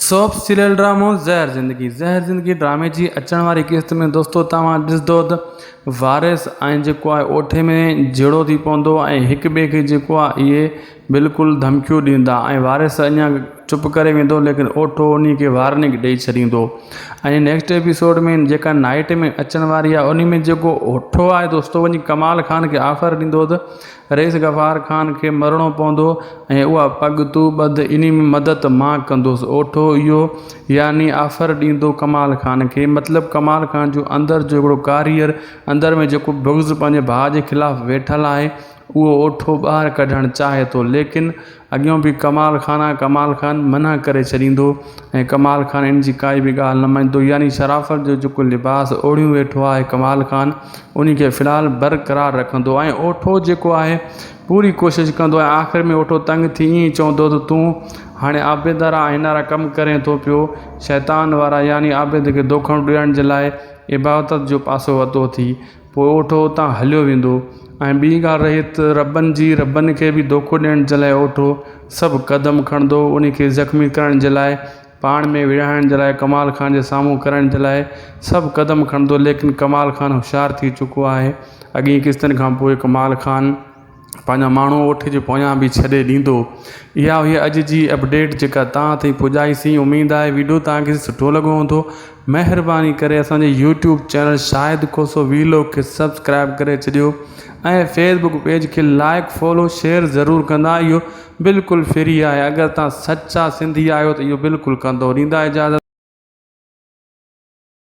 Shop serial ड्रामो ज़हर ज़िंदगी ड्रामे की अचण वाली किस्त में दोस्तों तव्हां ॾिसंदो त वारिस ऐं जेको आहे ओठे में जहिड़ो थी पवंदो ऐं हिक ॿिए खे जेको आहे इहे बिल्कुलु धमकियूं ॾींदा ऐं वारिस अञा चुप करे वेंदो लेकिन ओठो उन खे वार्निंग ॾेई छॾींदो। ऐं नेक्स्ट एपिसोड में जेका नाइट में अचण वारी आहे उन में जेको ओठो आहे दोस्तों वञी कमाल खान खे ऑफर ॾींदो त रईस गफ़ार खान खे मरणो पवंदो ऐं उहा पग तू ॿध इन में मदद मां कंदुसि। ओठो इहो यानी ऑफर ॾींदो कमाल खान खे, मतिलबु कमाल खान जो अंदरि जो हिकिड़ो कारियर अंदर में जेको बुग़्ज़ पंहिंजे भाउ जे ख़िलाफ़ु वेठल आहे उहो ओठो ॿाहिरि कढणु चाहे थो, लेकिन अॻियों बि कमाल खान मना करे छॾींदो ऐं कमाल खान इन जी काई बि ॻाल्हि न मञंदो। यानी शराफ़त जो जेको लिबास ओढ़ियूं वेठो आहे कमाल खान उन खे फ़िलहालु बरक़रार रखंदो ऐं ओठो जेको आहे पूरी कोशिशि कंदो ऐं आख़िर में ओठो तंग थी ईअं चवंदो त तूं हाणे आबिद वारा हिन वारा कमु करे थो पियो, शैतान वारा यानी आबिद खे धोखो ॾियण जे लाइ इबादत जो पासो वतो थी। पोइ ओठो उतां हलियो वेंदो ऐं ॿी ॻाल्हि रही त रबनि खे बि धोखो ॾियण जे लाइ ओठो सभु क़दम खणंदो, उन खे ज़ख़्मी करण जे लाइ पाण में विढ़ाइण जे लाइ कमाल खान जे साम्हूं करण जे लाइ सभु क़दम खणंदो, लेकिन कमाल खान होशियारु थी चुको आहे। अॻी किस्तनि खां पोइ कमाल खान पंहिंजा माण्हू ओठ जे पोयां बि छॾे ॾींदो। इहा हुई अॼु जी अपडेट जेका तव्हां ताईं पुॼाईसीं। उमेदु आहे वीडियो तव्हांखे सुठो लॻो हूंदो। महिरबानी करे असांजे यूट्यूब चैनल शाहिद कोसो वीलॉग खे सब्सक्राइब करे छॾियो ऐं फेसबुक पेज खे लाइक फॉलो शेयर ज़रूरु कंदा। इहो बिल्कुलु फ्री आहे, अगरि तव्हां सचा सिंधी आहियो त इहो बिल्कुलु कंदो। ॾींदा इजाज़त।